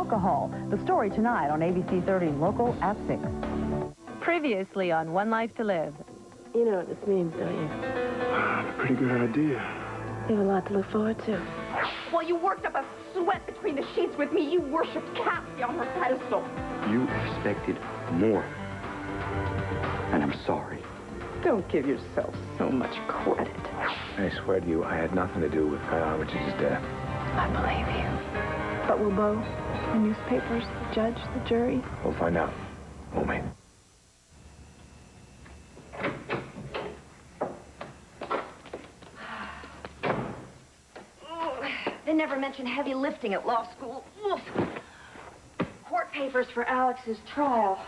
alcohol. The story tonight on ABC 30 Local at 6. Previously on One Life to Live. You know what this means, don't you? A pretty good idea. You have a lot to look forward to. Well, you worked up a sweat between the sheets with me. You worshipped Cassie on her pedestal. You expected more. And I'm sorry. Don't give yourself so much credit. I swear to you, I had nothing to do with Kyle Armitage's death. I believe you. But will Bo, the newspapers, the judge, the jury? We'll find out, won't we? They never mention heavy lifting at law school. Oof. Court papers for Alex's trial.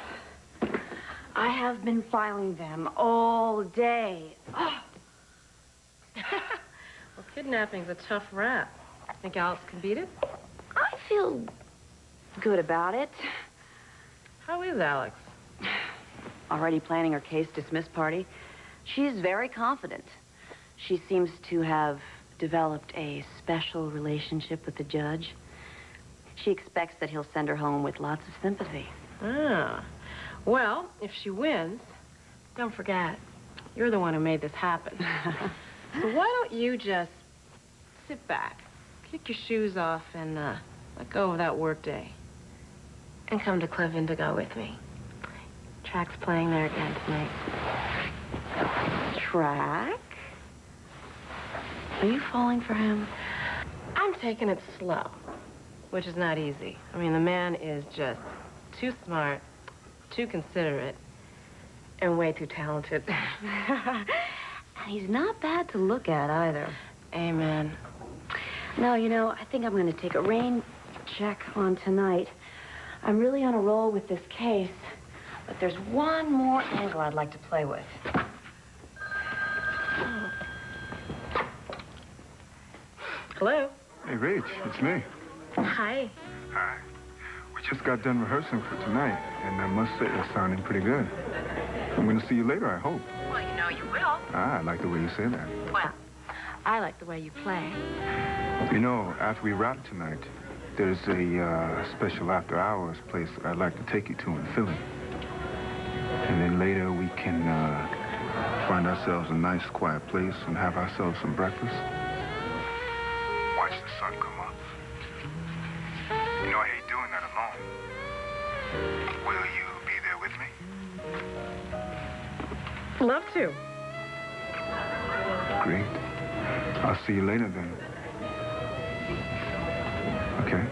I have been filing them all day. Oh. Well, kidnapping's a tough rap. Think Alex can beat it? I feel good about it. How is Alex? Already planning her case dismiss party. She's very confident. She seems to have developed a special relationship with the judge. She expects that he'll send her home with lots of sympathy. Ah. Well, if she wins, don't forget, you're the one who made this happen. So why don't you just sit back, kick your shoes off, and let go of that work day, and come to Club Indigo with me. Track's playing there again tonight. Track? Are you falling for him? I'm taking it slow, which is not easy. I mean, the man is just too smart, too considerate, and way too talented. And he's not bad to look at either. Amen. No, you know, I think I'm going to take a rain check on tonight. I'm really on a roll with this case, but there's one more angle I'd like to play with. Hello. Hey, Rach, it's me. Hi. Hi. We just got done rehearsing for tonight, and I must say it's sounding pretty good. I'm going to see you later, I hope. Well, you know you will. Ah, I like the way you say that. Well, I like the way you play. You know, after we wrap tonight, there's a special after-hours place that I'd like to take you to in Philly. And then later we can find ourselves a nice, quiet place and have ourselves some breakfast. Watch the sun come up. You know, I hate doing that alone. Will you be there with me? Love to. Great. I'll see you later then. Okay.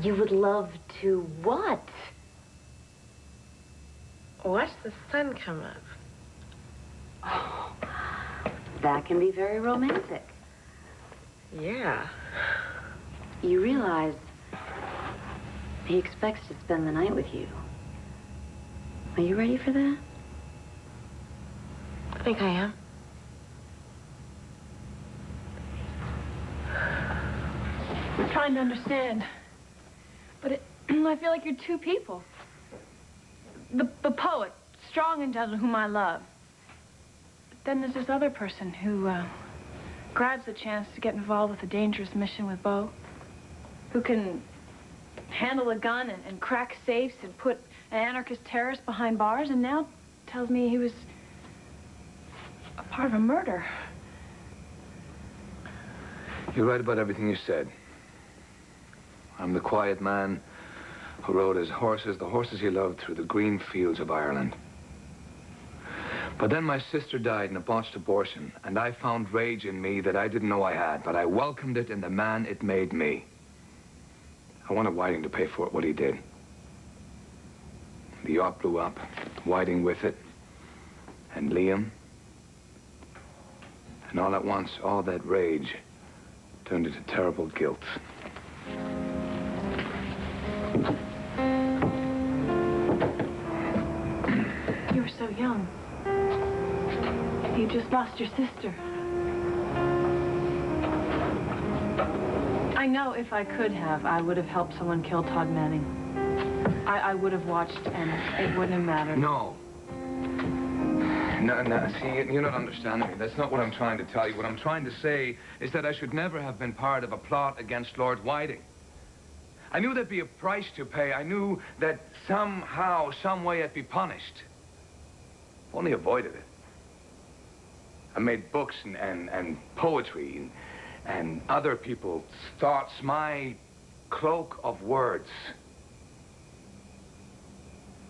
You would love to what? Watch the sun come up. Oh, that can be very romantic. Yeah. You realize he expects to spend the night with you. Are you ready for that? I think I am. I'm trying to understand. But I feel like you're two people. The poet, strong and gentle, whom I love. But then there's this other person who grabs the chance to get involved with a dangerous mission with Bo. Who can handle a gun and crack safes and put an anarchist terrorist behind bars, and now tells me he was a part of a murder. You're right about everything you said. I'm the quiet man who rode his horses, the horses he loved, through the green fields of Ireland. But then my sister died in a botched abortion, and I found rage in me that I didn't know I had, but I welcomed it in the man it made me. I wanted Whiting to pay for it, what he did. The yacht blew up, Whiting with it, and Liam. And all at once, all that rage turned into terrible guilt. You were so young. You just lost your sister. I know if I could have, I would have helped someone kill Todd Manning. I would have watched, and it wouldn't have mattered. No. No, see, you're not understanding me. That's not what I'm trying to tell you. What I'm trying to say is that I should never have been part of a plot against Lord Whiting. I knew there'd be a price to pay. I knew that somehow, some way I'd be punished. If only avoided it. I made books and poetry and other people's thoughts my cloak of words.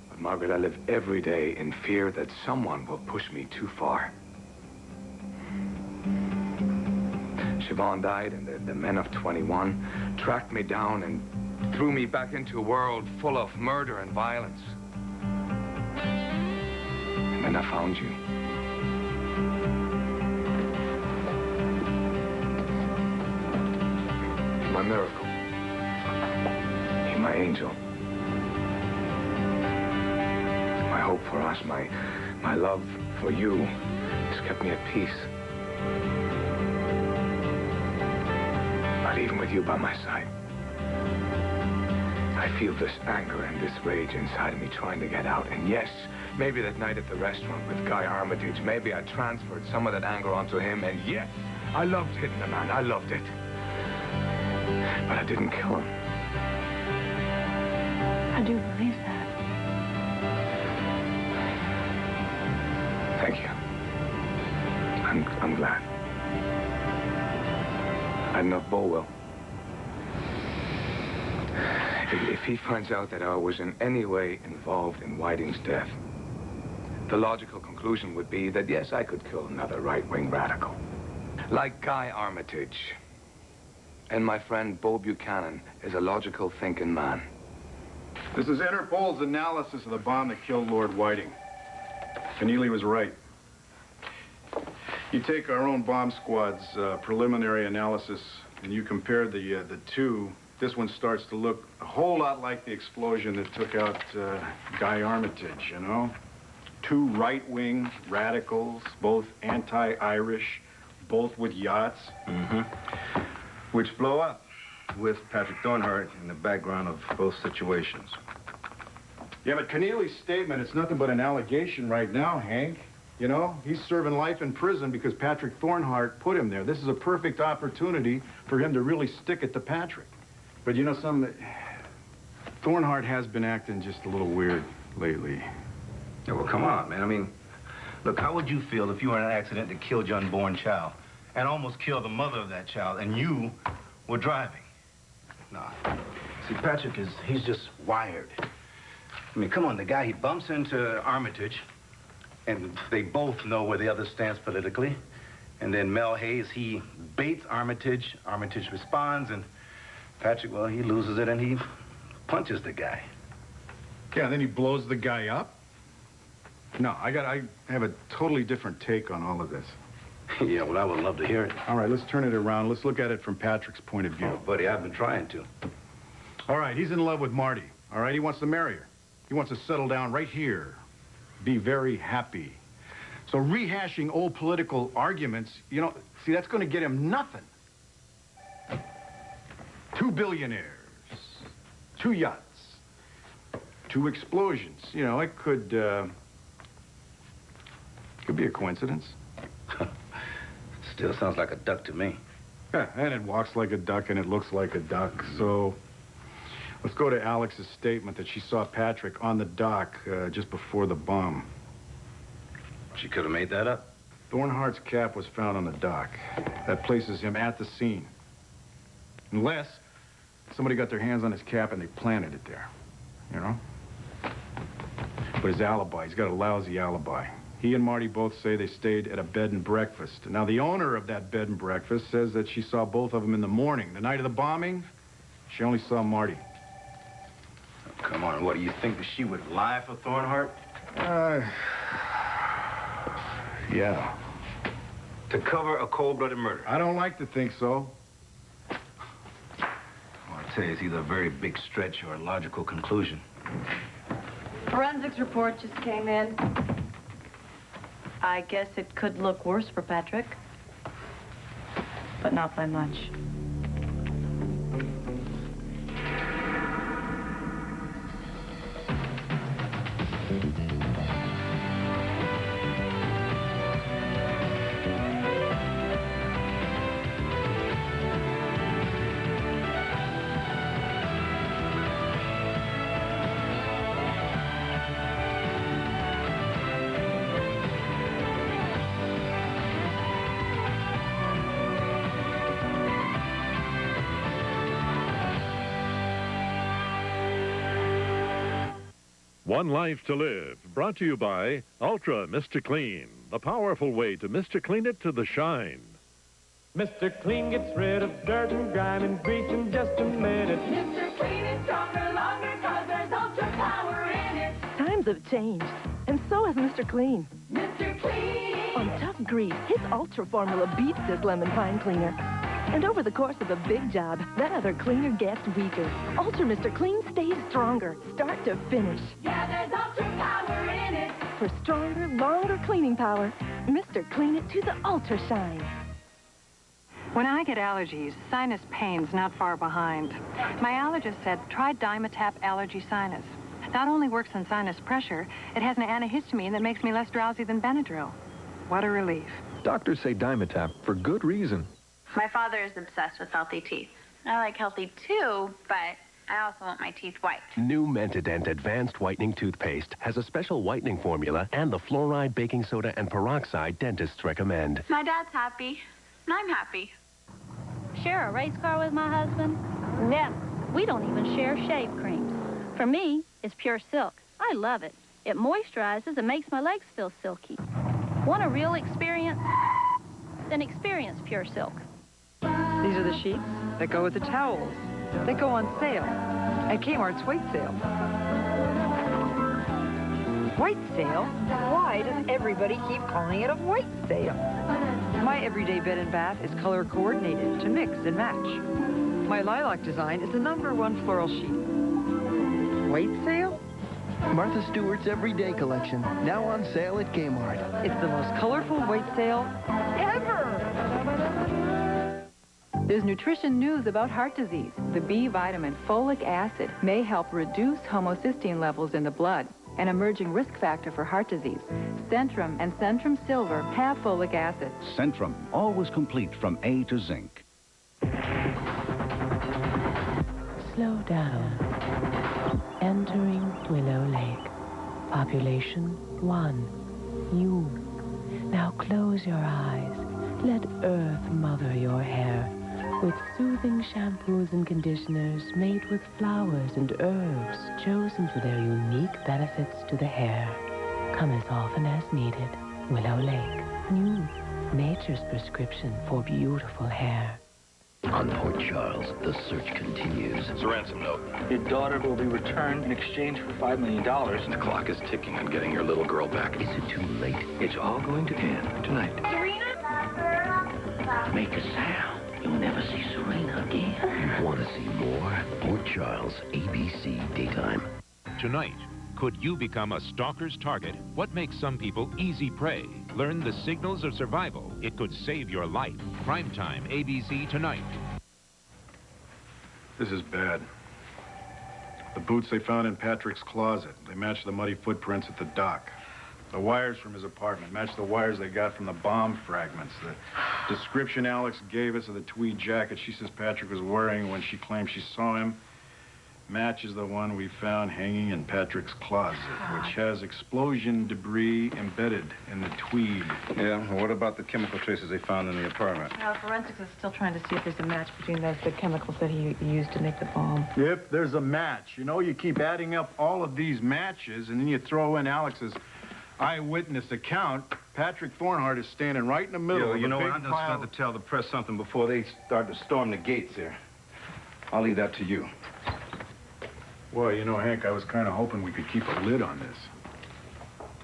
But, Margaret, I live every day in fear that someone will push me too far. Siobhan died, and the men of 21 tracked me down and threw me back into a world full of murder and violence. And then I found you. You're my miracle. You're my angel. My hope for us, my love for you has kept me at peace. But even with you by my side, I feel this anger and this rage inside of me trying to get out. And yes, maybe that night at the restaurant with Guy Armitage, maybe I transferred some of that anger onto him. And yes, I loved hitting the man. I loved it. But I didn't kill him. I do believe that. Thank you. I'm glad. I know Bo will. If he finds out that I was in any way involved in Whiting's death, the logical conclusion would be that, yes, I could kill another right-wing radical. Like Guy Armitage. And my friend Bo Buchanan is a logical thinking man. This is Interpol's analysis of the bomb that killed Lord Whiting. Keneally was right. You take our own bomb squad's preliminary analysis and you compare the two, this one starts to look a whole lot like the explosion that took out Guy Armitage, you know? Two right-wing radicals, both anti-Irish, both with yachts. Mm-hmm. Which blow up with Patrick Thornhart in the background of both situations. Yeah, but Keneally's statement, it's nothing but an allegation right now, Hank. You know, he's serving life in prison because Patrick Thornhart put him there. This is a perfect opportunity for him to really stick it to Patrick. But you know something? Thornhart has been acting just a little weird lately. Yeah, well, come on, man. I mean, look, how would you feel if you were in an accident that killed your unborn child and almost killed the mother of that child and you were driving? Nah. See, Patrick he's just wired. I mean, come on, the guy, he bumps into Armitage, and they both know where the other stands politically. And then Mel Hayes, he baits Armitage. Armitage responds, and Patrick, well, he loses it, and he punches the guy. Yeah, then he blows the guy up? No, I have a totally different take on all of this. Yeah, well, I would love to hear it. All right, let's turn it around. Let's look at it from Patrick's point of view. Oh, buddy, I've been trying to. All right, he's in love with Marty. All right, he wants to marry her. He wants to settle down right here. Be very happy. So rehashing old political arguments, you know, see, that's going to get him nothing. 2 billionaires, 2 yachts, 2 explosions. You know, it could be a coincidence. Still sounds like a duck to me. Yeah, and it walks like a duck and it looks like a duck. So let's go to Alex's statement that she saw Patrick on the dock just before the bomb. She could have made that up. Thornhart's cap was found on the dock. That places him at the scene. Unless somebody got their hands on his cap and they planted it there, you know? But his alibi, he's got a lousy alibi. He and Marty both say they stayed at a bed and breakfast. Now, the owner of that bed and breakfast says that she saw both of them in the morning. The night of the bombing, she only saw Marty. Oh, come on, what, do you think that she would lie for Thornhart? Yeah. To cover a cold-blooded murder? I don't like to think so. Well, I tell you, it's either a very big stretch or a logical conclusion. Forensics report just came in. I guess it could look worse for Patrick, but not by much. One life to live. Brought to you by Ultra Mr. Clean, the powerful way to Mr. Clean it to the shine. Mr. Clean gets rid of dirt and grime and grease in just a minute. Mr. Clean is stronger, longer, 'cause there's ultra power in it. Times have changed, and so has Mr. Clean. Mr. Clean! On tough grease, his Ultra formula beats this lemon pine cleaner. And over the course of a big job, that other cleaner gets weaker. Ultra Mr. Clean stays stronger, start to finish. Yeah, there's ultra power in it. For stronger, longer cleaning power, Mr. Clean it to the Ultra shine. When I get allergies, sinus pain's not far behind. My allergist said, try Dimetap Allergy Sinus. Not only works on sinus pressure, it has an antihistamine that makes me less drowsy than Benadryl. What a relief. Doctors say Dimetap for good reason. My father is obsessed with healthy teeth. I like healthy too, but I also want my teeth white. New Mentadent Advanced Whitening Toothpaste has a special whitening formula and the fluoride, baking soda, and peroxide dentists recommend. My dad's happy, and I'm happy. Share a race car with my husband? Never. We don't even share shave creams. For me, it's Pure Silk. I love it. It moisturizes and makes my legs feel silky. Want a real experience? Then experience Pure Silk. These are the sheets that go with the towels. They go on sale at Kmart's White Sale. White Sale? Why does everybody keep calling it a White Sale? My everyday bed and bath is color coordinated to mix and match. My lilac design is the #1 floral sheet. White Sale? Martha Stewart's Everyday Collection, now on sale at Kmart. It's the most colorful white sale ever! There's nutrition news about heart disease. The B vitamin folic acid may help reduce homocysteine levels in the blood, an emerging risk factor for heart disease. Centrum and Centrum Silver have folic acid. Centrum, always complete from A to zinc. Slow down. Entering Willow Lake. Population 1. You. Now close your eyes. Let Earth mother your hair with soothing shampoos and conditioners made with flowers and herbs chosen for their unique benefits to the hair. Come as often as needed. Willow Lake. New. Nature's prescription for beautiful hair. On Port Charles, the search continues. It's a ransom note. Your daughter will be returned in exchange for $5 million. The clock is ticking on getting your little girl back. Is it too late? It's all going to end tonight. Serena? Make a sound. You'll never see Serena again. You want to see more? Port Charles, ABC Daytime. Tonight, could you become a stalker's target? What makes some people easy prey? Learn the signals of survival. It could save your life. Primetime, ABC tonight. This is bad. The boots they found in Patrick's closet, they match the muddy footprints at the dock. The wires from his apartment match the wires they got from the bomb fragments. The description Alex gave us of the tweed jacket she says Patrick was wearing when she claimed she saw him matches the one we found hanging in Patrick's closet, which has explosion debris embedded in the tweed. Yeah, well, what about the chemical traces they found in the apartment? Forensics is still trying to see if there's a match between the chemicals that he used to make the bomb. If there's a match, you know, you keep adding up all of these matches, and then you throw in Alex's eyewitness account. Patrick Thornhart is standing right in the middle of you a know big what? I'm just pile. going to tell the press something before they start to storm the gates here. I'll leave that to you. Well, you know, Hank, I was kind of hoping we could keep a lid on this.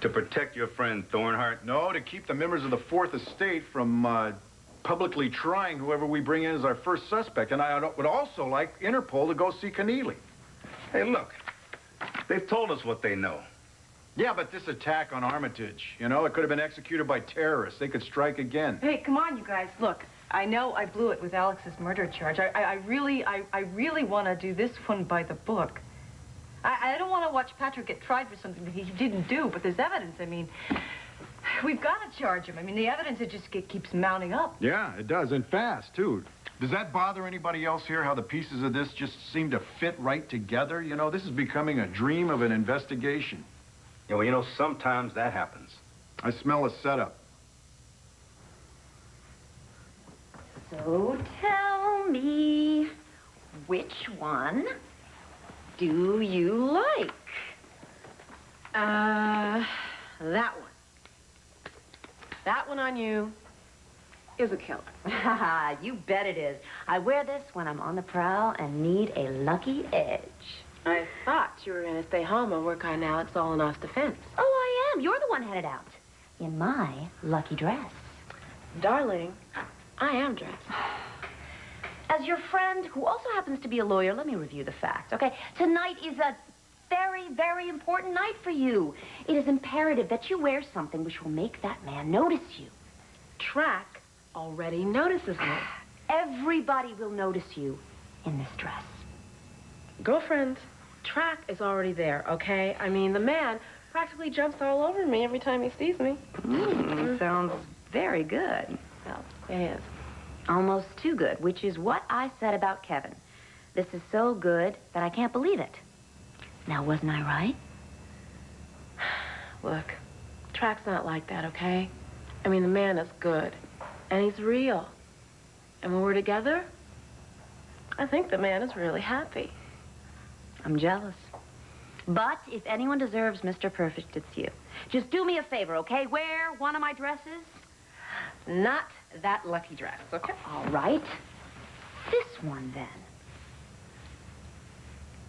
To protect your friend Thornhart? No, to keep the members of the Fourth Estate from publicly trying whoever we bring in as our first suspect. And I would also like Interpol to go see Keneally. Hey, look. They've told us what they know. Yeah, but this attack on Armitage, you know, it could have been executed by terrorists. They could strike again. Hey, come on, you guys. Look, I know I blew it with Alex's murder charge. I really want to do this one by the book. I don't want to watch Patrick get tried for something that he didn't do, but there's evidence. I mean, we've got to charge him. I mean, the evidence, it just keeps mounting up. Yeah, it does, and fast, too. Does that bother anybody else here, how the pieces of this just seem to fit right together? You know, this is becoming a dream of an investigation. Yeah, well, you know, sometimes that happens. I smell a setup. So tell me, which one do you like? That one. That one on you is a killer. You bet it is. I wear this when I'm on the prowl and need a lucky edge. I thought you were going to stay home and work on Alex Olenoff's defense. Oh, I am. You're the one headed out. In my lucky dress. Darling, I am dressed. As your friend, who also happens to be a lawyer, let me review the facts, okay? Tonight is a very, very important night for you. It is imperative that you wear something which will make that man notice you. Track already notices me. Everybody will notice you in this dress. Girlfriend, Track is already there, okay? I mean, the man practically jumps all over me every time he sees me. Sounds very good. Well, it is. Almost too good, which is what I said about Kevin. This is so good that I can't believe it. Now, wasn't I right? Look, Track's not like that, okay? I mean, the man is good, and he's real. And when we're together, I think the man is really happy. I'm jealous. But if anyone deserves Mr. Perfect, it's you. Just do me a favor, okay? Wear one of my dresses. Not that lucky dress, okay? All right. This one, then.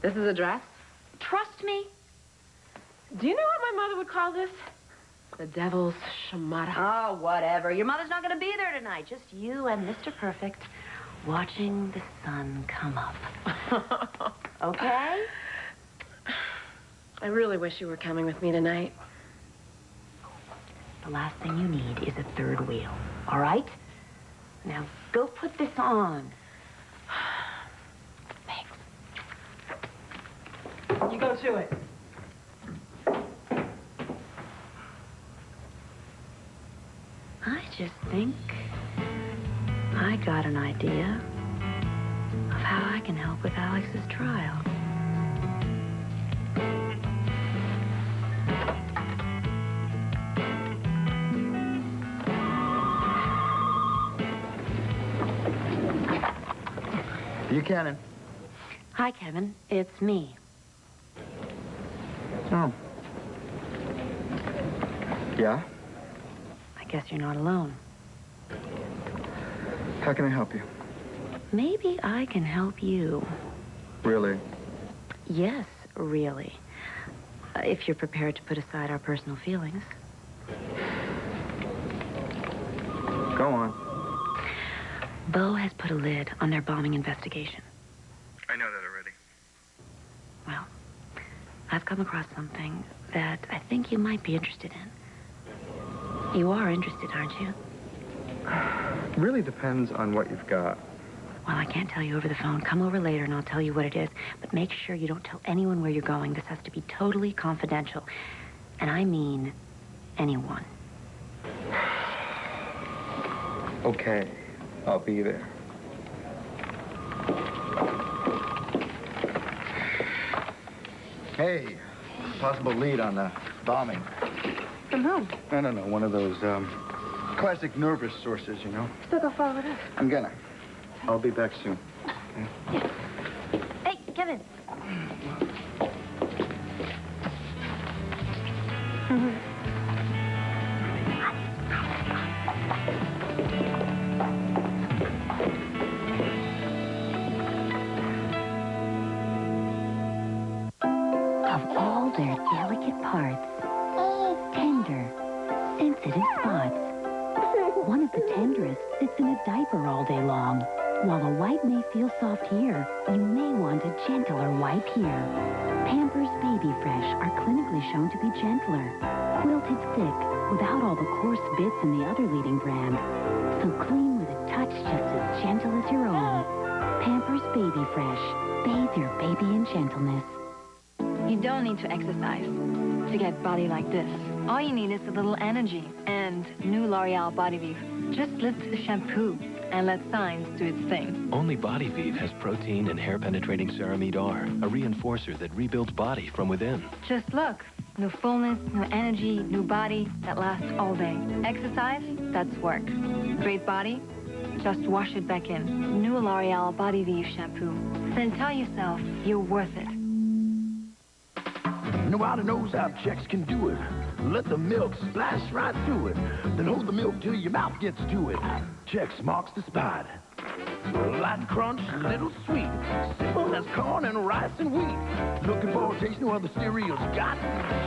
This is a dress? Trust me. Do you know what my mother would call this? The devil's shamata. Oh, whatever. Your mother's not going to be there tonight. Just you and Mr. Perfect watching the sun come up. Okay? I really wish you were coming with me tonight. The last thing you need is a third wheel, all right? Now, go put this on. Thanks. You go to it. I just think I got an idea of how I can help with Alex's trial. Buchanan. Hi, Kevin. It's me. Oh. Yeah? I guess you're not alone. How can I help you? Maybe I can help you. Really? Yes, really. If you're prepared to put aside our personal feelings. Go on. Bo has put a lid on their bombing investigation. I know that already. Well, I've come across something that I think you might be interested in. You are interested, aren't you? Really depends on what you've got. Well, I can't tell you over the phone. Come over later and I'll tell you what it is. But make sure you don't tell anyone where you're going. This has to be totally confidential. And I mean anyone. Okay. I'll be there. Hey, possible lead on the bombing. From whom? No. One of those, classic nervous sources, you know. Still go forward with us. I'm gonna. I'll be back soon. Okay? Hey, Kevin. Of all their delicate parts, tender, sensitive spots, one of the tenderest sits in a diaper all day long. While a wipe may feel soft here, you may want a gentler wipe here. Pampers Baby Fresh are clinically shown to be gentler, quilted thick, without all the coarse bits in the other leading brand. So clean with a touch just as gentle as your own. Pampers Baby Fresh. Bathe your baby in gentleness. You don't need to exercise to get body like this. All you need is a little energy and new L'Oreal Body Vive. Just lift the shampoo and let science do its thing. Only Body Vive has protein and hair-penetrating ceramide R, a reinforcer that rebuilds body from within. Just look. New fullness, new energy, new body that lasts all day. Exercise, that's work. Great body, just wash it back in. New L'Oreal Body Vive shampoo. Then tell yourself you're worth it. Nobody knows how Chex can do it. Let the milk splash right through it. Then hold the milk till your mouth gets to it. Chex marks the spot. Light crunch, little sweet. Simple as corn and rice and wheat. Looking for a taste no other cereal's got.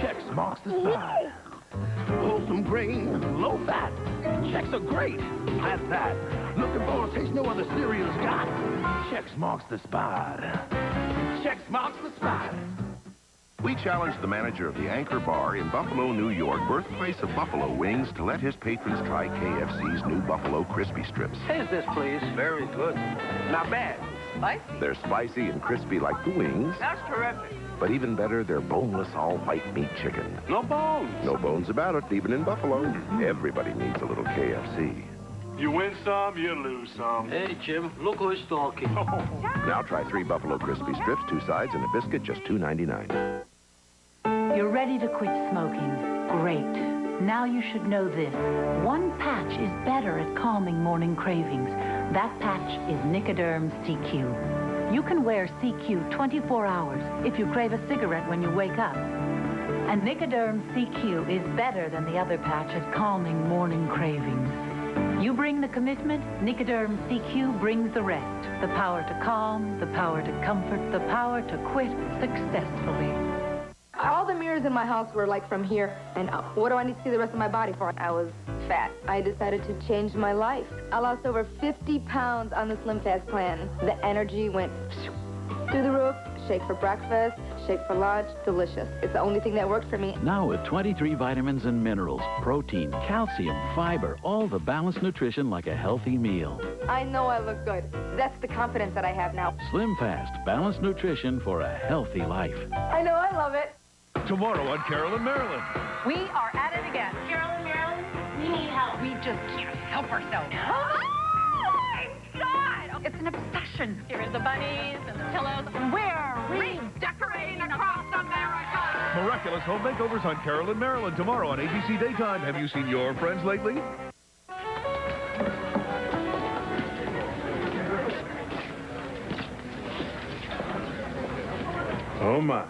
Chex marks the spot. Wholesome grain, low fat. Chex are great at that. Looking for a taste no other cereal's got. Chex marks the spot. Chex marks the spot. We challenged the manager of the Anchor Bar in Buffalo, New York, birthplace of buffalo wings, to let his patrons try KFC's new Buffalo Crispy Strips. Taste this, please. Very good. Not bad. Spicy. They're spicy and crispy like the wings, That's terrific. but even better, they're boneless, all-white meat chicken. No bones. No bones about it, even in Buffalo. Everybody needs a little KFC. You win some, you lose some. Hey, Jim, look who's talking. Now try 3 Buffalo Crispy Strips, 2 sides, and a biscuit, just $2.99. You're ready to quit smoking. Great. Now you should know this. One patch is better at calming morning cravings. That patch is Nicoderm CQ. You can wear CQ 24 hours if you crave a cigarette when you wake up. And Nicoderm CQ is better than the other patch at calming morning cravings. You bring the commitment, Nicoderm CQ brings the rest. The power to calm, the power to comfort, the power to quit successfully. All the mirrors in my house were like from here, and what do I need to see the rest of my body for? I was fat. I decided to change my life. I lost over 50 pounds on the Slim Fast plan. The energy went through the roof. Shake for breakfast, shake for lunch, delicious. It's the only thing that worked for me. Now with 23 vitamins and minerals, protein, calcium, fiber, all the balanced nutrition like a healthy meal. I know I look good. That's the confidence that I have now. Slim Fast, balanced nutrition for a healthy life. I know I love it. Tomorrow on Carol and Marilyn. We are at it again. Carol and Marilyn, we need help. We just can't help ourselves. Oh, my God! It's an obsession. Here are the bunnies and the pillows. We're redecorating across America. Miraculous home makeovers on Carol and Marilyn tomorrow on ABC Daytime. Have you seen your friends lately? Oh, my.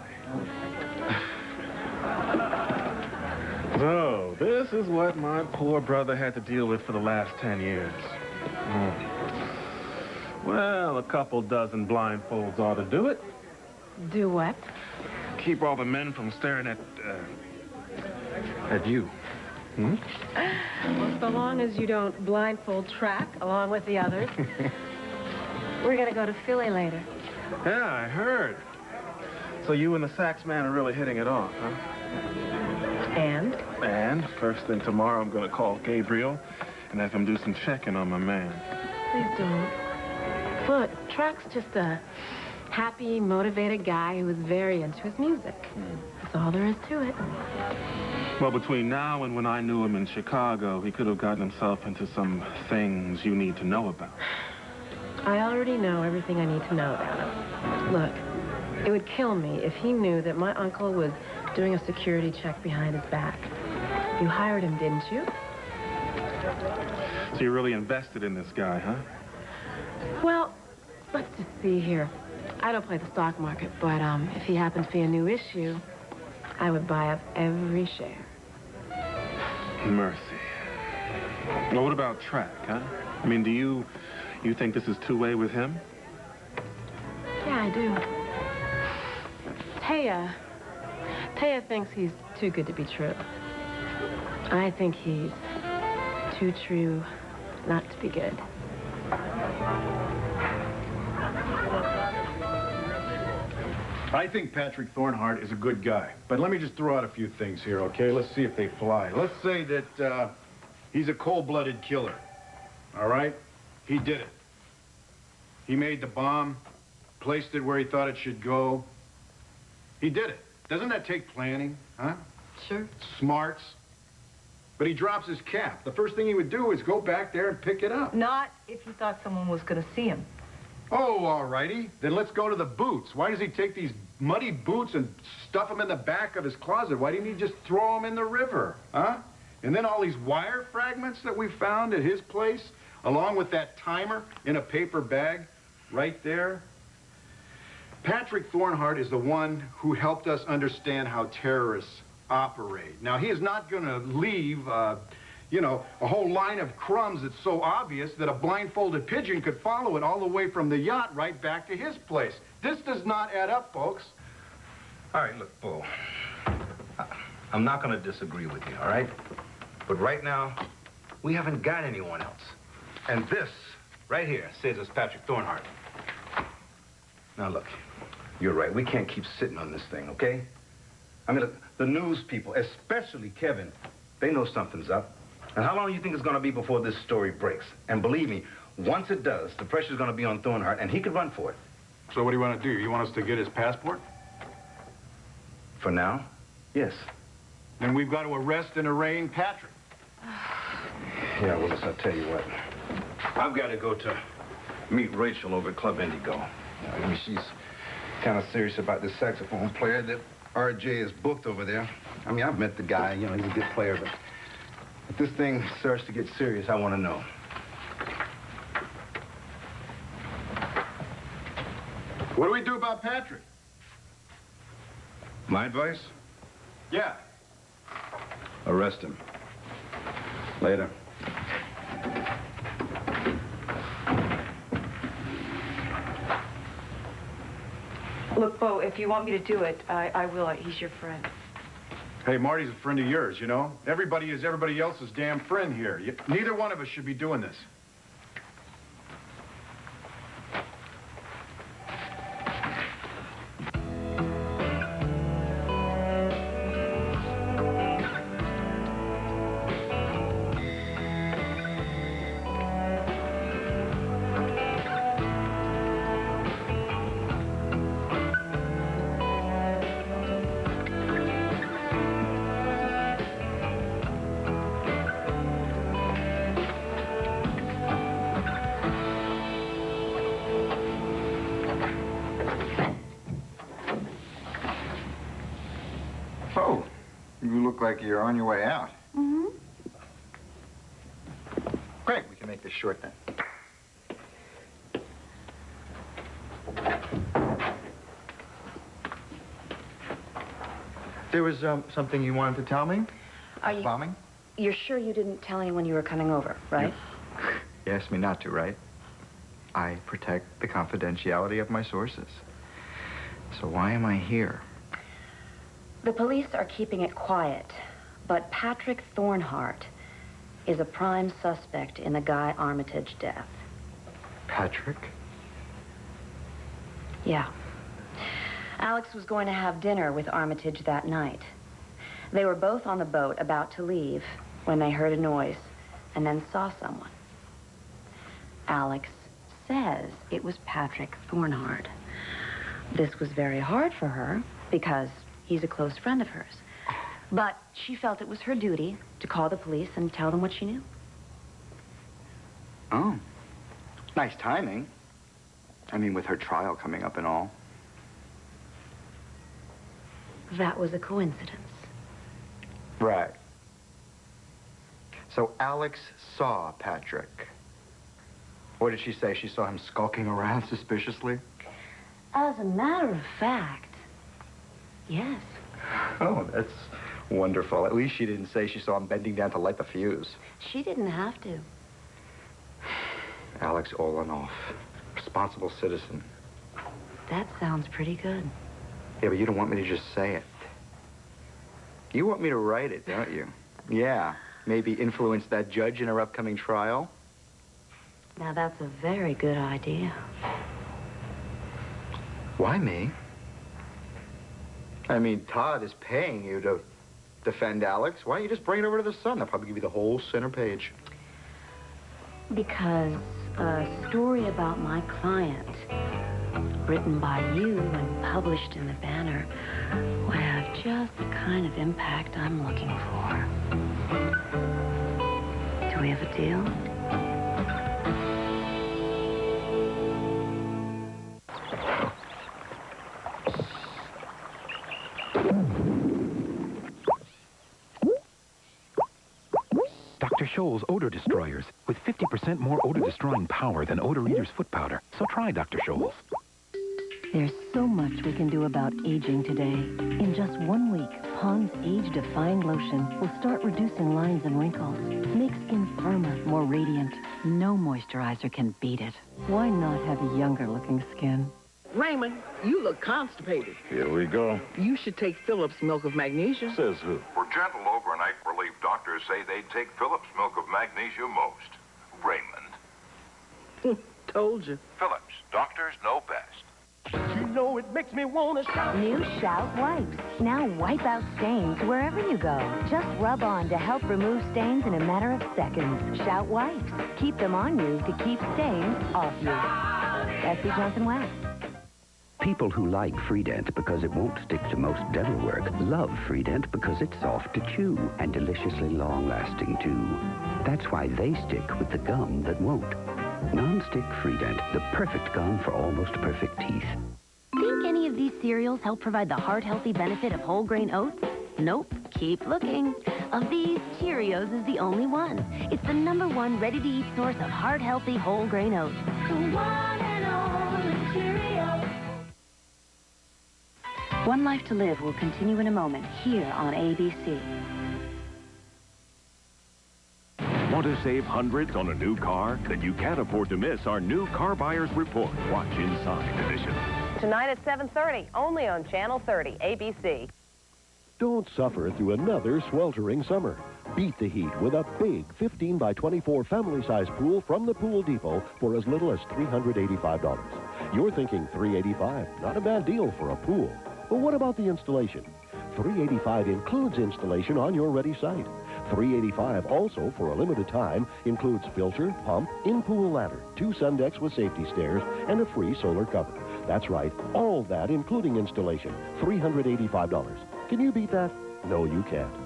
So, this is what my poor brother had to deal with for the last 10 years. Well, a couple dozen blindfolds ought to do it. Do what? Keep all the men from staring at you. Hmm? Well, so long as you don't blindfold track along with the others. We're gonna go to Philly later. Yeah, I heard. So you and the sax man are really hitting it off, huh? And? And first thing tomorrow, I'm going to call Gabriel and have him do some checking on my man. Please don't. Look, Track's just a happy, motivated guy who is very into his music. That's all there is to it. Well, between now and when I knew him in Chicago, he could have gotten himself into some things you need to know about. I already know everything I need to know about him. Look, it would kill me if he knew that my uncle was doing a security check behind his back. You hired him, didn't you? So you're really invested in this guy, huh? Well, let's just see here. I don't play the stock market, but if he happens to be a new issue, I would buy up every share. Mercy. Well, what about Track, huh? I mean, do you think this is two-way with him? Yeah, I do. Taya thinks he's too good to be true. I think he's too true not to be good. I think Patrick Thornhart is a good guy. But let me just throw out a few things here, okay? Let's see if they fly. Let's say that he's a cold-blooded killer, all right? He did it. He made the bomb, placed it where he thought it should go. He did it. Doesn't that take planning, huh? Sure. Smarts. But he drops his cap. The first thing he would do is go back there and pick it up. Not if he thought someone was going to see him. Oh, all righty. Then let's go to the boots. Why does he take these muddy boots and stuff them in the back of his closet? Why didn't he just throw them in the river, huh? And then all these wire fragments that we found at his place, along with that timer in a paper bag right there. Patrick Thornhart is the one who helped us understand how terrorists operate. Now, he is not going to leave, you know, a whole line of crumbs that's so obvious that a blindfolded pigeon could follow it all the way from the yacht right back to his place. This does not add up, folks. All right, look, Bo. I'm not going to disagree with you, all right? But right now, we haven't got anyone else. And this, right here, says it's Patrick Thornhart. Now, look, you're right. We can't keep sitting on this thing, okay? I mean, look, the news people, especially Kevin, they know something's up. And how long do you think it's going to be before this story breaks? And believe me, once it does, the pressure's going to be on Thornhart, and he could run for it. So what do you want to do? You want us to get his passport? For now, yes. Then we've got to arrest and arraign Patrick. Yeah, Willis, I'll tell you what. I've got to go to meet Rachel over at Club Indigo. I mean, she's kind of serious about this saxophone player that RJ has booked over there. I mean, I've met the guy, you know, he's a good player, but if this thing starts to get serious, I want to know. What do we do about Patrick? My advice? Yeah. Arrest him. Later. Look, Bo, if you want me to do it, I will. He's your friend. Hey, Marty's a friend of yours, you know? Everybody is everybody else's damn friend here. Neither one of us should be doing this. Oh, you look like you're on your way out. Mm-hmm. Great, we can make this short then. There was something you wanted to tell me? Are you... Bombing? You're sure you didn't tell anyone you were coming over, right? You asked me not to, right? I protect the confidentiality of my sources. So why am I here? The police are keeping it quiet, but Patrick Thornhart is a prime suspect in the Guy Armitage death. Patrick? Yeah. Alex was going to have dinner with Armitage that night. They were both on the boat about to leave when they heard a noise and then saw someone. Alex says it was Patrick Thornhart. This was very hard for her because he's a close friend of hers. But she felt it was her duty to call the police and tell them what she knew. Oh. Nice timing. I mean, with her trial coming up and all. That was a coincidence. Right. So Alex saw Patrick. What did she say? She saw him skulking around suspiciously? As a matter of fact, yes. Oh, that's wonderful. At least she didn't say she saw him bending down to light the fuse. She didn't have to. Alex Oltl, responsible citizen. That sounds pretty good. Yeah, but you don't want me to just say it. You want me to write it, don't you? Yeah, maybe influence that judge in her upcoming trial. Now, that's a very good idea. Why me? I mean, Todd is paying you to defend Alex. Why don't you just bring it over to the Sun? They'll probably give you the whole center page. Because a story about my client, written by you and published in the Banner, would have just the kind of impact I'm looking for. Do we have a deal? Dr. Scholl's Odor Destroyers, with 50% more odor-destroying power than Odor Eater's foot powder. So try Dr. Scholl's. There's so much we can do about aging today. In just 1 week, Pond's Age-Defying Lotion will start reducing lines and wrinkles. Make skin firmer, more radiant. No moisturizer can beat it. Why not have a younger-looking skin? Raymond, you look constipated. Here we go. You should take Phillips Milk of Magnesia. Says who? For gentle overnight relief, doctors say they'd take Phillips Milk of Magnesia most. Raymond. Told you. Phillips, doctors know best. You know it makes me want to shout. New Shout Wipes. Now wipe out stains wherever you go. Just rub on to help remove stains in a matter of seconds. Shout Wipes. Keep them on you to keep stains off you. S.C. Johnson Wax. People who like Freedent because it won't stick to most dental work love Freedent because it's soft to chew and deliciously long-lasting, too. That's why they stick with the gum that won't. Non-stick Freedent, the perfect gum for almost perfect teeth. Think any of these cereals help provide the heart-healthy benefit of whole grain oats? Nope. Keep looking. Of these, Cheerios is the only one. It's the #1 ready-to-eat source of heart-healthy whole grain oats. The one and only Cheerios. One Life to Live will continue in a moment here on ABC. Want to save hundreds on a new car? Then you can't afford to miss our new Car Buyers Report. Watch Inside Edition. Tonight at 7:30, only on Channel 30, ABC. Don't suffer through another sweltering summer. Beat the heat with a big 15 by 24 family-size pool from the Pool Depot for as little as $385. You're thinking $385, not a bad deal for a pool. But what about the installation? $385 includes installation on your ready site. $385 also, for a limited time, includes filter, pump, in-pool ladder, 2 sun decks with safety stairs, and a free solar cover. That's right, all that including installation, $385. Can you beat that? No, you can't.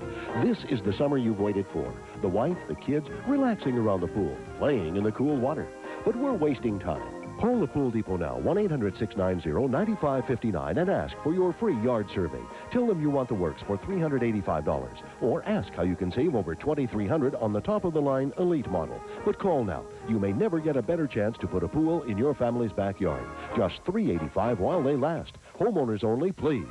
This is the summer you've waited for. The wife, the kids, relaxing around the pool, playing in the cool water. But we're wasting time. Call the Pool Depot now, 1-800-690-9559, and ask for your free yard survey. Tell them you want the works for $385, or ask how you can save over $2,300 on the top-of-the-line Elite model. But call now. You may never get a better chance to put a pool in your family's backyard. Just $385 while they last. Homeowners only, please.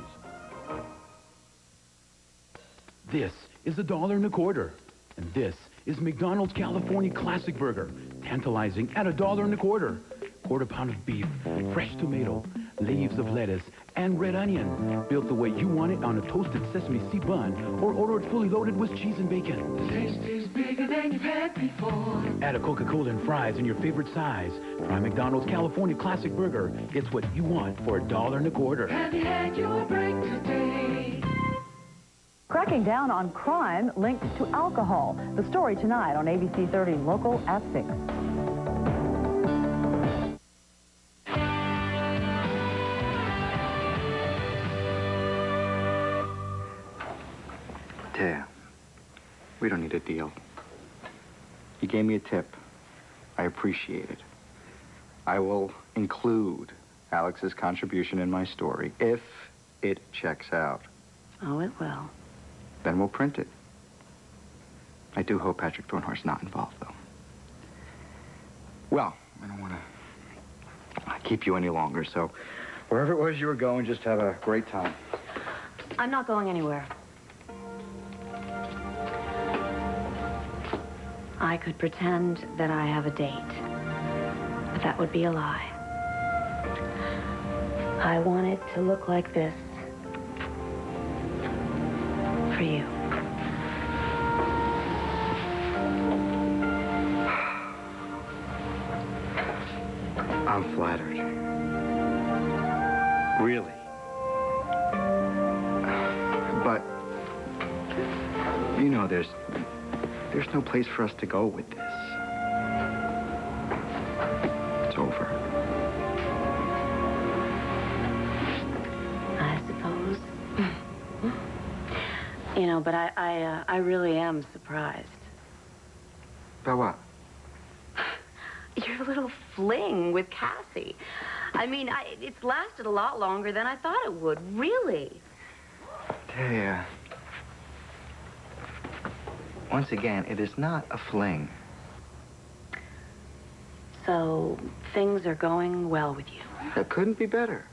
This is $1.25. And this is McDonald's California Classic Burger. Tantalizing at $1.25. Quarter pound of beef, fresh tomato, leaves of lettuce, and red onion. Built the way you want it on a toasted sesame seed bun, or order it fully loaded with cheese and bacon. The taste is bigger than you've had before. Add a Coca-Cola and fries in your favorite size. Try McDonald's California Classic Burger. It's what you want for $1.25. Have you had your break today? Cracking down on crime linked to alcohol. The story tonight on ABC 30 Local at 6. Taya, we don't need a deal. You gave me a tip. I appreciate it. I will include Alex's contribution in my story if it checks out. Oh, it will. Then we'll print it. I do hope Patrick Thornhart's not involved, though. Well, I don't want to keep you any longer, so wherever it was you were going, just have a great time. I'm not going anywhere. I could pretend that I have a date, but that would be a lie. I want it to look like this for you. I'm flattered. Really. But, you know, there's no place for us to go with this. It's over. I suppose. You know, but I really am surprised. About what? Your little fling with Cassie. I mean, it's lasted a lot longer than I thought it would, really. Taya. Once again, it is not a fling. So, things are going well with you. That couldn't be better.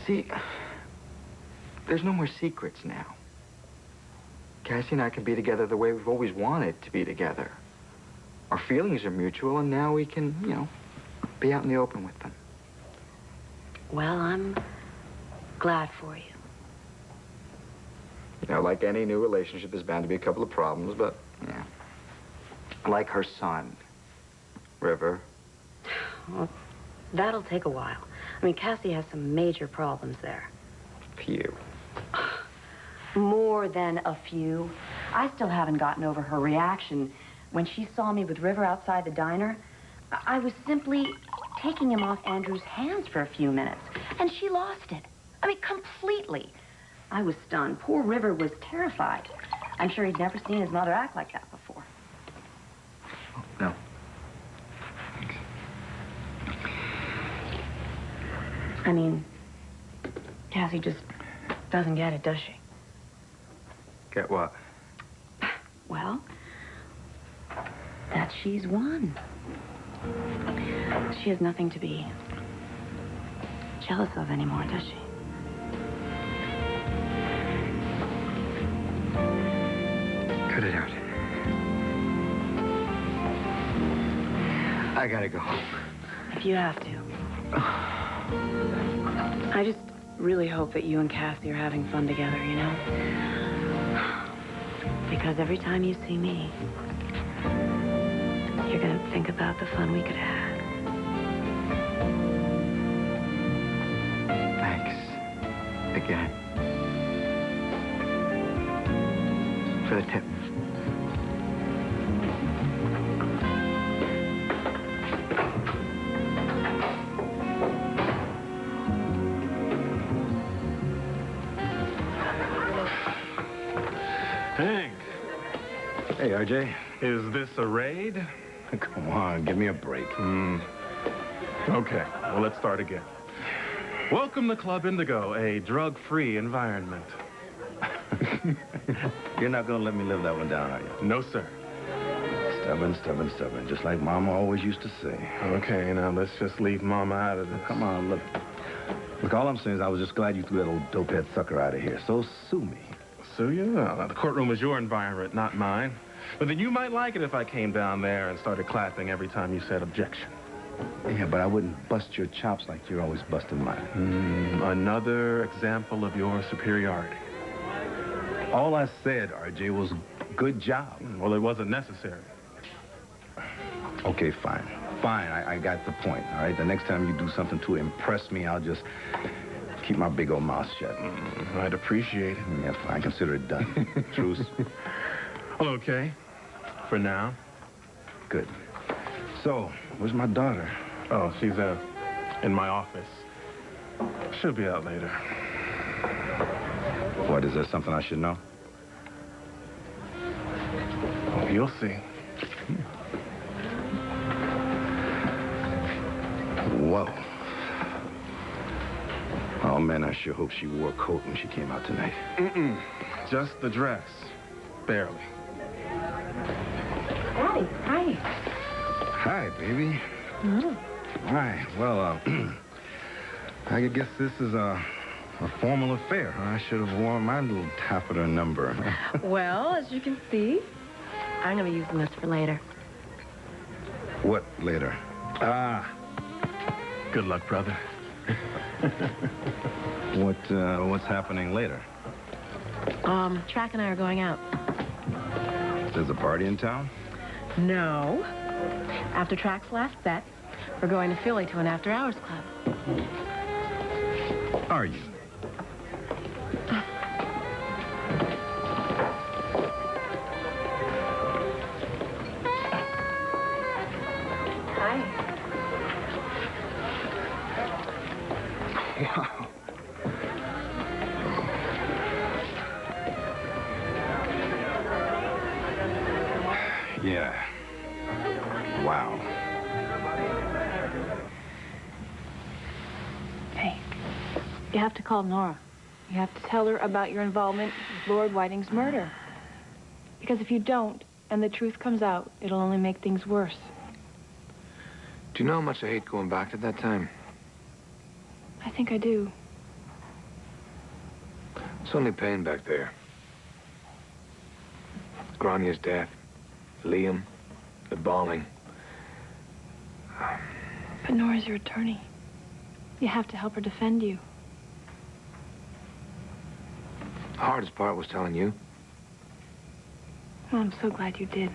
See, there's no more secrets now. Cassie and I can be together the way we've always wanted to be together. Our feelings are mutual, and now we can, you know, be out in the open with them. Well, I'm glad for you. You know, like any new relationship, there's bound to be a couple of problems, but, yeah. Like her son, River. Well, that'll take a while. I mean, Cassie has some major problems there. Few. More than a few. I still haven't gotten over her reaction when she saw me with River outside the diner. I was simply taking him off Andrew's hands for a few minutes, and she lost it. I mean, completely. I was stunned. Poor River was terrified. I'm sure he'd never seen his mother act like that before. No. I mean, Cassie just doesn't get it, does she? Get what? Well, that she's won. She has nothing to be jealous of anymore, does she? Cut it out. I gotta go home. If you have to. I just really hope that you and Cassie are having fun together, you know? Because every time you see me, you're gonna think about the fun we could have had. Thanks. Again. For the tip. Hank. Hey, RJ. Is this a raid? Come on, give me a break. Okay, well, let's start again. Welcome to Club Indigo, a drug-free environment. You're not gonna let me live that one down, are you? No, sir. Stubborn, stubborn, stubborn, just like Mama always used to say. Okay, now let's just leave Mama out of this. Come on, look. Look, all I'm saying is I was just glad you threw that old dopehead sucker out of here, so sue me. Sue you? No, the courtroom is your environment, not mine. But then you might like it if I came down there and started clapping every time you said objection. Yeah, but I wouldn't bust your chops like you're always busting mine. Another example of your superiority. All I said, RJ, was good job. Well, it wasn't necessary. Okay, fine. Fine, I got the point, all right? The next time you do something to impress me, I'll just keep my big old mouth shut. I'd appreciate it. Yeah, fine. Consider it done. Truce? Well, okay. For now. Good. So, where's my daughter? Oh, she's in my office. She'll be out later. What, is there something I should know? Oh, you'll see. Whoa. Oh, man, I sure hope she wore a coat when she came out tonight. Just the dress. Barely. Daddy, hi. Hi, baby. Oh. Hi. Well, I guess this is a formal affair. I should have worn my little taffeta number. Well, as you can see, I'm going to be using this for later. What later? Good luck, brother. What's happening later? Track and I are going out. There's a party in town? No. After Track's last bet, we're going to Philly to an after-hours club. Are you? Hi. Wow. Yeah. Wow. Hey, you have to call Nora. You have to tell her about your involvement with Lord Whiting's murder. Because if you don't, and the truth comes out, it'll only make things worse. Do you know how much I hate going back to that time? I think I do. It's only pain back there. Grania's death. Liam. The bombing. But Nora's your attorney. You have to help her defend you. The hardest part was telling you. Well, I'm so glad you did.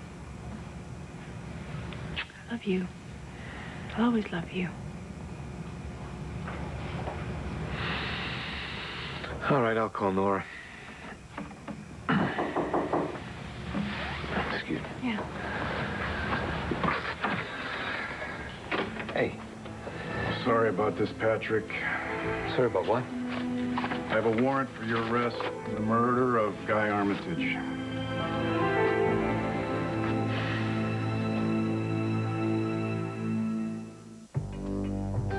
I love you. I'll always love you. All right, I'll call Nora. Excuse me. Yeah. Hey. Sorry about this, Patrick. Sorry about what? I have a warrant for your arrest for the murder of Guy Armitage.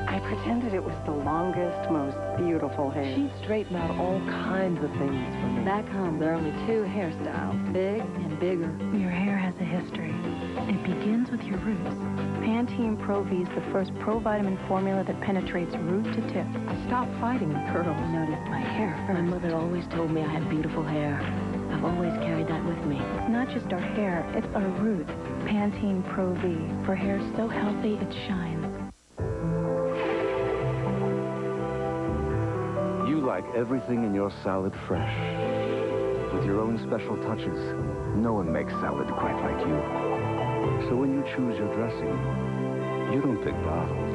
I pretended it was the longest, most beautiful hair. She'd straighten out all kinds of things for me. Back home, there are only two hairstyles, big and bigger. Your hair has a history. It begins with your roots. Pantene Pro V is the first pro-vitamin formula that penetrates root to tip. I stopped fighting the curls. I noticed my hair first. My mother always told me I had beautiful hair. I've always carried that with me. It's not just our hair, it's our roots. Pantene Pro V, for hair so healthy it shines. You like everything in your salad fresh, with your own special touches. No one makes salad quite like you. So when you choose your dressing, you don't pick bottles.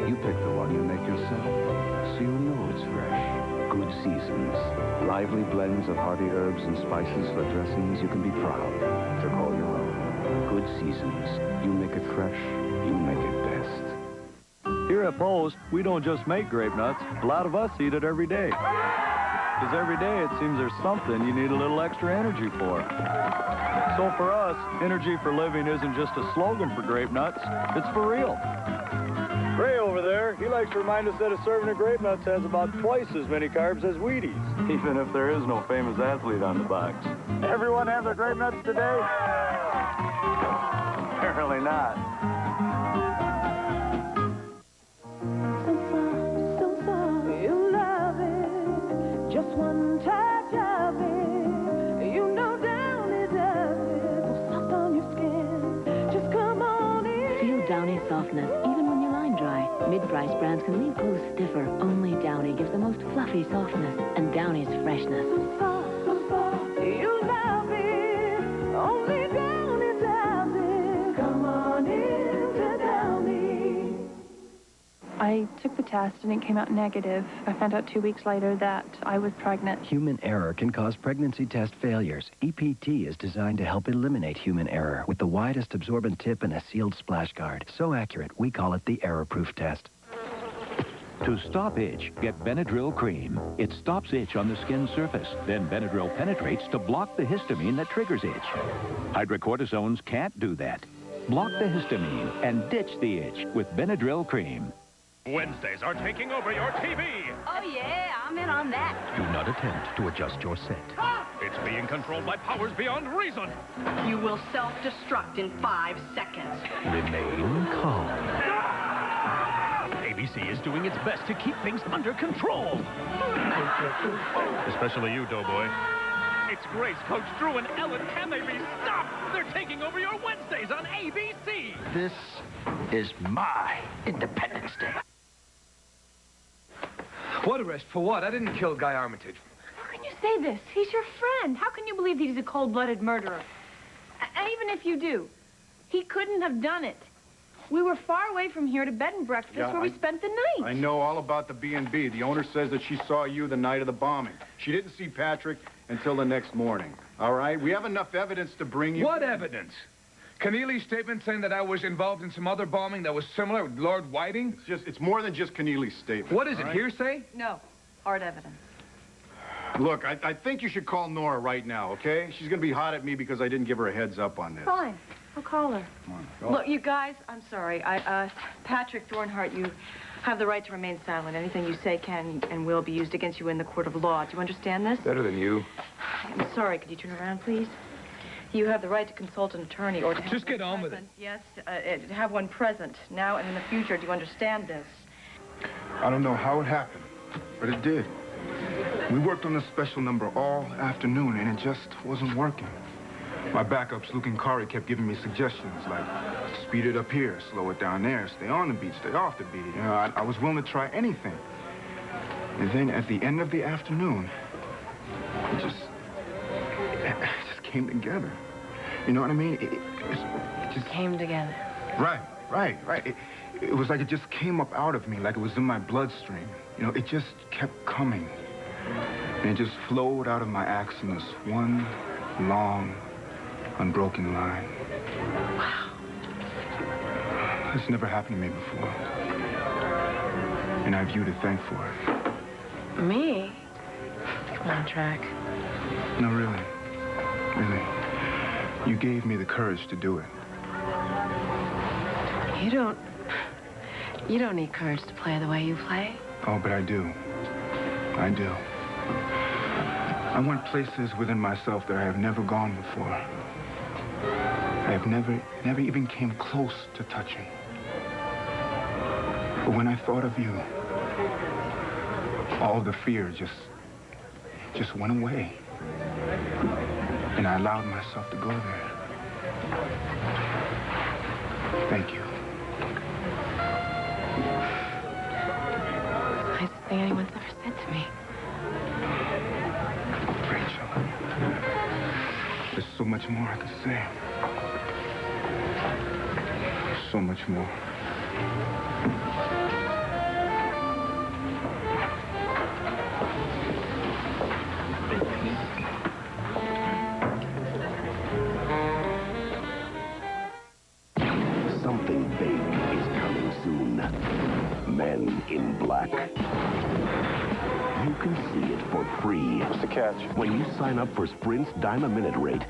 You pick the one you make yourself, so you know it's fresh. Good Seasons. Lively blends of hearty herbs and spices for dressings you can be proud to call your own. Good Seasons. You make it fresh, you make it best. Here at Post, we don't just make grape nuts. A lot of us eat it every day. Because every day it seems there's something you need a little extra energy for. So for us, energy for living isn't just a slogan for grape nuts, it's for real. Ray over there, he likes to remind us that a serving of grape nuts has about twice as many carbs as Wheaties, even if there is no famous athlete on the box. Everyone have their grape nuts today? Apparently not. Just one touch of it, you know Downy does it. So soft on your skin, just come on in. Feel Downy softness, even when your line dry. Mid-price brands can leave clothes stiffer. Only Downy gives the most fluffy softness, and Downy's freshness. So soft, you love it. Only Downy does it. Come on in to Downy. I took the test and it came out negative. I found out 2 weeks later that I was pregnant. Human error can cause pregnancy test failures. EPT is designed to help eliminate human error with the widest absorbent tip and a sealed splash guard. So accurate, we call it the error-proof test. To stop itch, get Benadryl cream. It stops itch on the skin surface. Then Benadryl penetrates to block the histamine that triggers itch. Hydrocortisones can't do that. Block the histamine and ditch the itch with Benadryl cream. Wednesdays are taking over your TV. Oh, yeah, I'm in on that. Do not attempt to adjust your set. It's being controlled by powers beyond reason. You will self-destruct in 5 seconds. Remain calm. ABC is doing its best to keep things under control. Especially you, Doughboy. It's Grace, Coach Drew, and Ellen. Can they be stopped? They're taking over your Wednesdays on ABC. This is my Independence Day. What arrest? For what? I didn't kill Guy Armitage. How can you say this? He's your friend. How can you believe he's a cold-blooded murderer? And even if you do, he couldn't have done it. We were far away from here to bed and breakfast where we spent the night. I know all about the B&B. The owner says that she saw you the night of the bombing. She didn't see Patrick until the next morning. All right? We have enough evidence to bring you... What evidence? Keneally's statement saying that I was involved in some other bombing that was similar with Lord Whiting? It's more than just Keneally's statement. What is it, hearsay? No, hard evidence. Look, I think you should call Nora right now, okay? She's going to be hot at me because I didn't give her a heads up on this. Fine. I'll call her. Come on, go. Look, you guys, I'm sorry. Patrick Thornhart, you have the right to remain silent. Anything you say can and will be used against you in the court of law. Do you understand this? Better than you. I'm sorry. Could you turn around, please? You have the right to consult an attorney or to just get on with it. Yes, to have one present now and in the future. Do you understand this? I don't know how it happened, but it did. We worked on the special number all afternoon, and it just wasn't working. My backup, Luke and Kari, kept giving me suggestions like speed it up here, slow it down there, stay on the beat, stay off the beat. You know, I was willing to try anything. And then at the end of the afternoon, it just came together. You know what I mean? It just came together. Right. It was like it just came up out of me, like it was in my bloodstream. You know, it just kept coming. And it just flowed out of my acts in this one long, unbroken line. Wow. This never happened to me before. And I have you to thank for it. Me? Come on, Track. No, really. Really. You gave me the courage to do it. You don't need courage to play the way you play. Oh, but I do. I do. I went places within myself that I have never gone before. I have never even came close to touching. But when I thought of you, all the fear just went away. And I allowed myself to go there. Thank you. The nicest thing anyone's ever said to me. Rachel, there's so much more I could say. So much more. Something big is coming soon. Men in Black. You can see it for free. What's the catch? When you sign up for Sprint's dime-a-minute rate.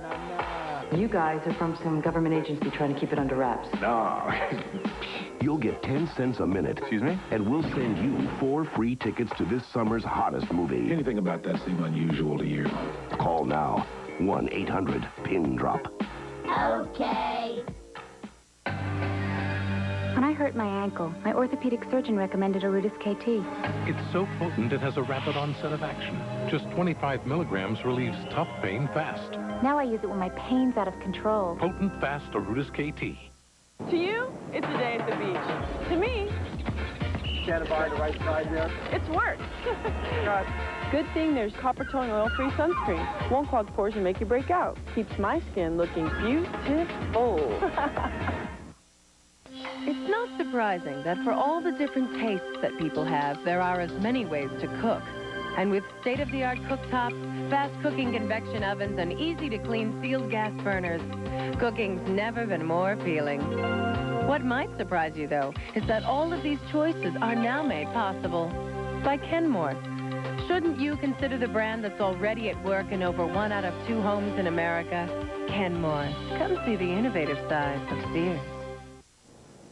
You guys are from some government agency trying to keep it under wraps. No. You'll get 10 cents a minute. Excuse me? And we'll send you 4 free tickets to this summer's hottest movie. Anything about that seem unusual to you? Call now. 1-800-PIN-DROP. Okay. When I hurt my ankle, my orthopedic surgeon recommended Oltl KT. It's so potent it has a rapid onset of action. Just 25 milligrams relieves tough pain fast. Now I use it when my pain's out of control. Potent, fast Oltl KT. To you, it's a day at the beach. To me, Stand by the right side there. it's work. Good thing there's copper tone oil-free sunscreen. Won't clog pores and make you break out. Keeps my skin looking beautiful. It's not surprising that for all the different tastes that people have, there are as many ways to cook. And with state-of-the-art cooktops, fast-cooking convection ovens, and easy-to-clean sealed gas burners, cooking's never been more appealing. What might surprise you, though, is that all of these choices are now made possible by Kenmore. Shouldn't you consider the brand that's already at work in over 1 out of 2 homes in America? Kenmore. Come see the innovative side of Sears.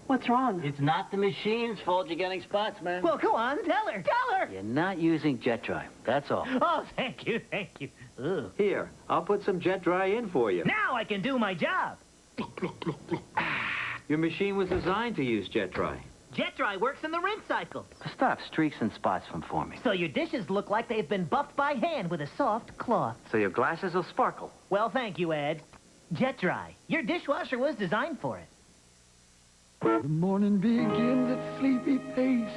What's wrong? It's not the machine's fault you're getting spots, man. Well, go on, tell her. Tell her. You're not using Jet Dry. That's all. Oh, thank you. Ugh. Here, I'll put some Jet Dry in for you. Now I can do my job. Your machine was designed to use Jet Dry. Jet Dry works in the rinse cycle. Stop streaks and spots from forming. So your dishes look like they've been buffed by hand with a soft cloth. So your glasses will sparkle. Well, thank you, Ed. Jet Dry. Your dishwasher was designed for it. The morning begins at sleepy pace.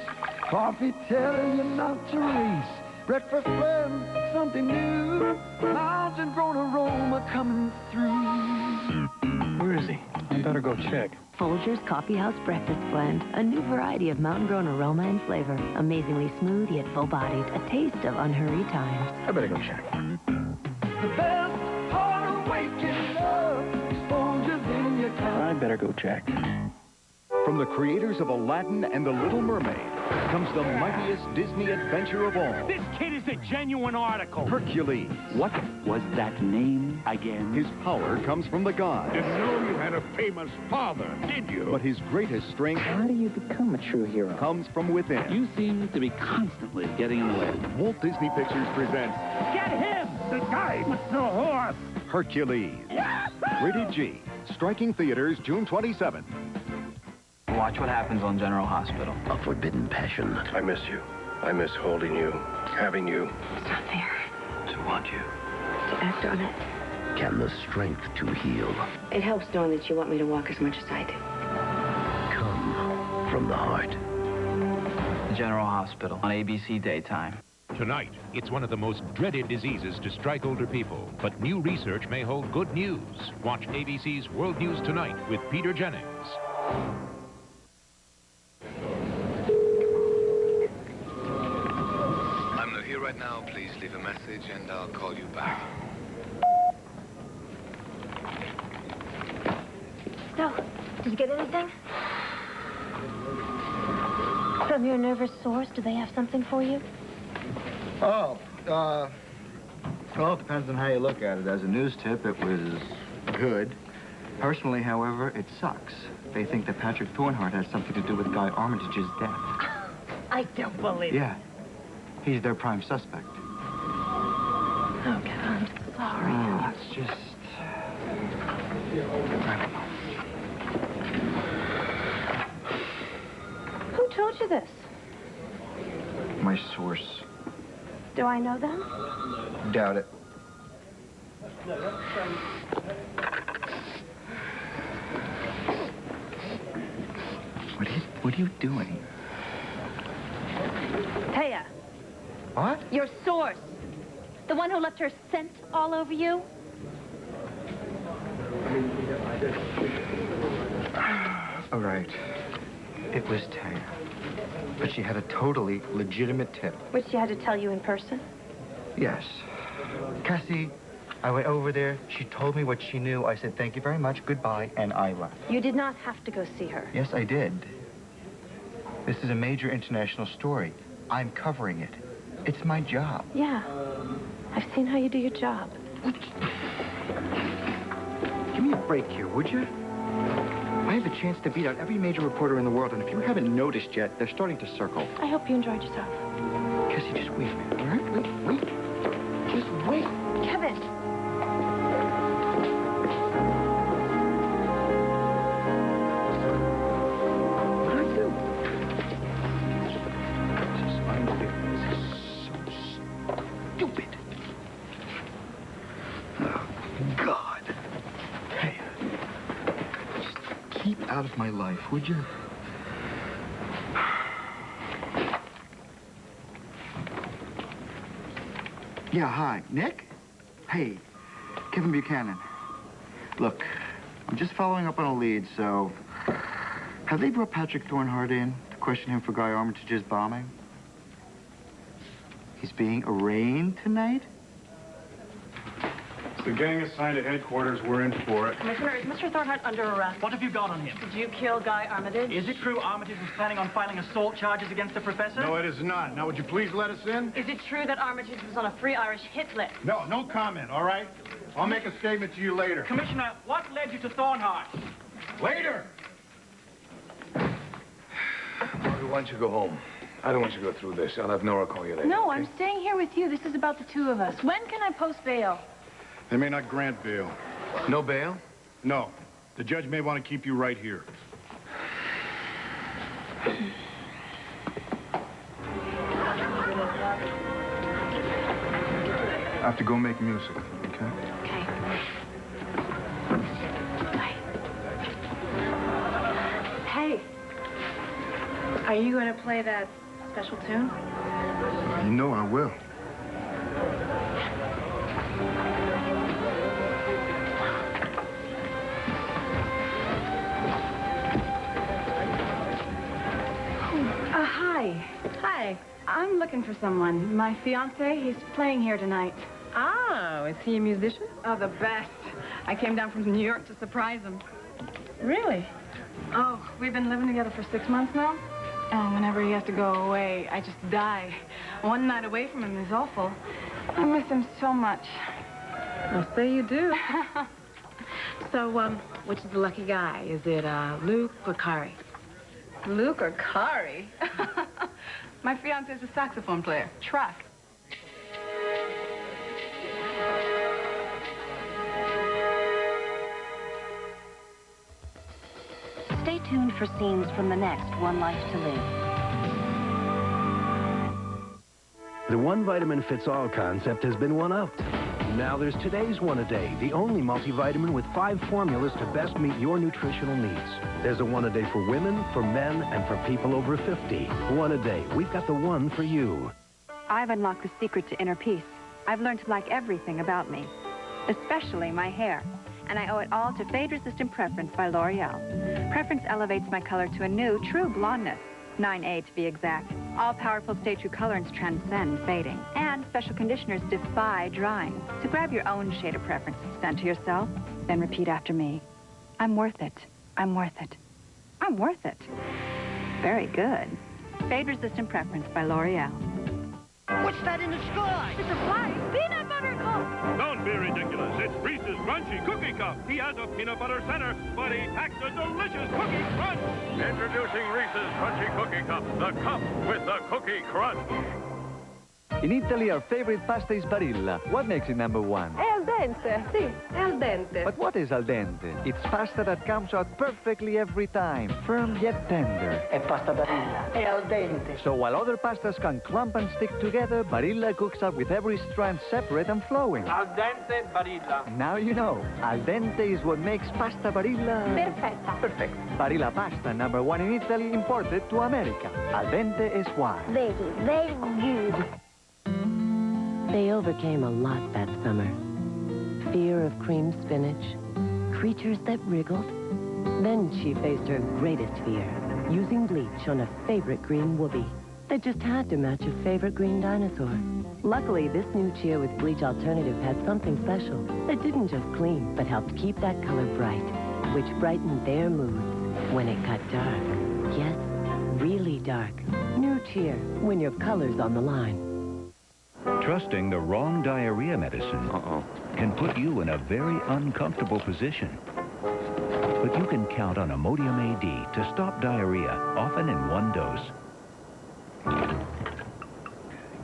Coffee telling you not to race. Breakfast blend, something new. Mountain grown aroma coming through. Where is he? I better go check. Folgers Coffee House Breakfast Blend. A new variety of mountain-grown aroma and flavor. Amazingly smooth yet full-bodied. A taste of unhurried times. I better go check. The best part of waking up. Exposures in your cup. I better go check. From the creators of Aladdin and The Little Mermaid comes the mightiest Disney adventure of all. This kid is a genuine article. Hercules. What was that name again? His power comes from the gods. Didn't know you had a famous father, did you? But his greatest strength... How do you become a true hero? ...comes from within. You seem to be constantly getting in the way. Walt Disney Pictures presents... Get him! The guy with the horse! Hercules. Rated G. Striking theaters June 27th. Watch what happens on General Hospital. A forbidden passion. I miss you. I miss holding you, having you. It's not fair To want you. to act on it. Can the strength to heal It helps knowing that you want me to walk as much as I do. come from the heart? General Hospital on ABC daytime. Tonight, it's one of the most dreaded diseases to strike older people, but new research may hold good news. Watch ABC's World News Tonight with Peter Jennings. I'm not here right now. Please leave a message and I'll call you back. So, did you get anything? From your nervous source, do they have something for you? Oh, well, it depends on how you look at it. As a news tip, it was good. Personally, however, it sucks. They think that Patrick Thornhart has something to do with Guy Armitage's death. I don't believe it. Yeah. He's their prime suspect. Oh, God, I'm sorry. Oh, it's just... I don't know. Who told you this? My source. Do I know them? Doubt it. What are you doing? Taya, What? your source. The one who left her scent all over you? All right. It was Taya. But she had a totally legitimate tip. Which she had to tell you in person? Yes. Cassie, I went over there. She told me what she knew. I said, thank you very much, goodbye, and I left. You did not have to go see her. Yes, I did. This is a major international story. I'm covering it. It's my job. Yeah. I've seen how you do your job. Give me a break here, would you? I have a chance to beat out every major reporter in the world, and if you haven't noticed yet, they're starting to circle. I hope you enjoyed yourself. Cassie, just wait a minute, all right? Wait. Just wait. Kevin. What did I do? This is unfair. This is so stupid. Oh, God. Hey. Just keep out of my life, would you? Yeah, hi. Nick? Hey, Kevin Buchanan. Look, I'm just following up on a lead, so... Have they brought Patrick Thornhart in to question him for Guy Armitage's bombing? He's being arraigned tonight? The gang assigned at headquarters, we're in for it. Commissioner, is Mr. Thornhart under arrest? What have you got on him? Did you kill Guy Armitage? Is it true Armitage is planning on filing assault charges against the professor? No, it is not. Now, would you please let us in? Is it true that Armitage was on a free Irish hit list? No, no comment, all right? I'll make a statement to you later. Commissioner, what led you to Thornhart? Later! Margaret, why don't you go home? I don't want you to go through this. I'll have Nora call you later. No, I'm staying here with you. This is about the two of us. When can I post bail? They may not grant bail. No bail? No. The judge may want to keep you right here. I have to go make music, okay? Okay. Bye. Hey, are you going to play that special tune? You know I will. Hi. Hi. I'm looking for someone. My fiancé, he's playing here tonight. Oh, is he a musician? Oh, the best. I came down from New York to surprise him. Really? Oh, we've been living together for 6 months now. And whenever he has to go away, I just die. One night away from him is awful. I miss him so much. I'll say you do. So, which is the lucky guy? Is it Luke or Kari? Luke or Kari? My fiancé's a saxophone player. Track. Stay tuned for scenes from the next One Life to Live. The one vitamin fits all concept has been one-upped. Now there's today's One a Day, the only multivitamin with 5 formulas to best meet your nutritional needs. There's a One a Day for women, for men, and for people over 50. One a Day. We've got the one for you. I've unlocked the secret to inner peace. I've learned to like everything about me, especially my hair. And I owe it all to Fade-Resistant Preference by L'Oreal. Preference elevates my color to a new, true blondness. 9A to be exact. All-powerful Stay True colorants transcend fading. And special conditioners defy drying. So grab your own shade of preference, send to yourself, then repeat after me. I'm worth it. I'm worth it. I'm worth it. Very good. Fade-Resistant Preference by L'Oreal. What's that in the sky? It's a flying peanut butter cup. Don't be ridiculous. It's Reese's Crunchy Cookie Cup. He has a peanut butter center, but he packs a delicious cookie crunch. Introducing Reese's Crunchy Cookie Cup, the cup with the cookie crunch. In Italy, our favorite pasta is Barilla. What makes it number one? È al dente, sì, è al dente. But what is al dente? It's pasta that comes out perfectly every time. Firm yet tender. È pasta Barilla, è al dente. So while other pastas can clump and stick together, Barilla cooks up with every strand separate and flowing. Al dente Barilla. Now you know. Al dente is what makes pasta Barilla... Perfetta. Perfect. Barilla pasta, number one in Italy, imported to America. Al dente is why. Very good. They overcame a lot that summer. Fear of cream spinach, creatures that wriggled. Then she faced her greatest fear, using bleach on a favorite green whoopee that just had to match a favorite green dinosaur. Luckily, this new cheer with bleach alternative had something special that didn't just clean, but helped keep that color bright, which brightened their moods when it got dark. Yes, really dark. New cheer, when your color's on the line. Trusting the wrong diarrhea medicine can put you in a very uncomfortable position. But you can count on Imodium AD to stop diarrhea, often in one dose.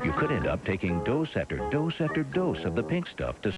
You could end up taking dose after dose after dose of the pink stuff to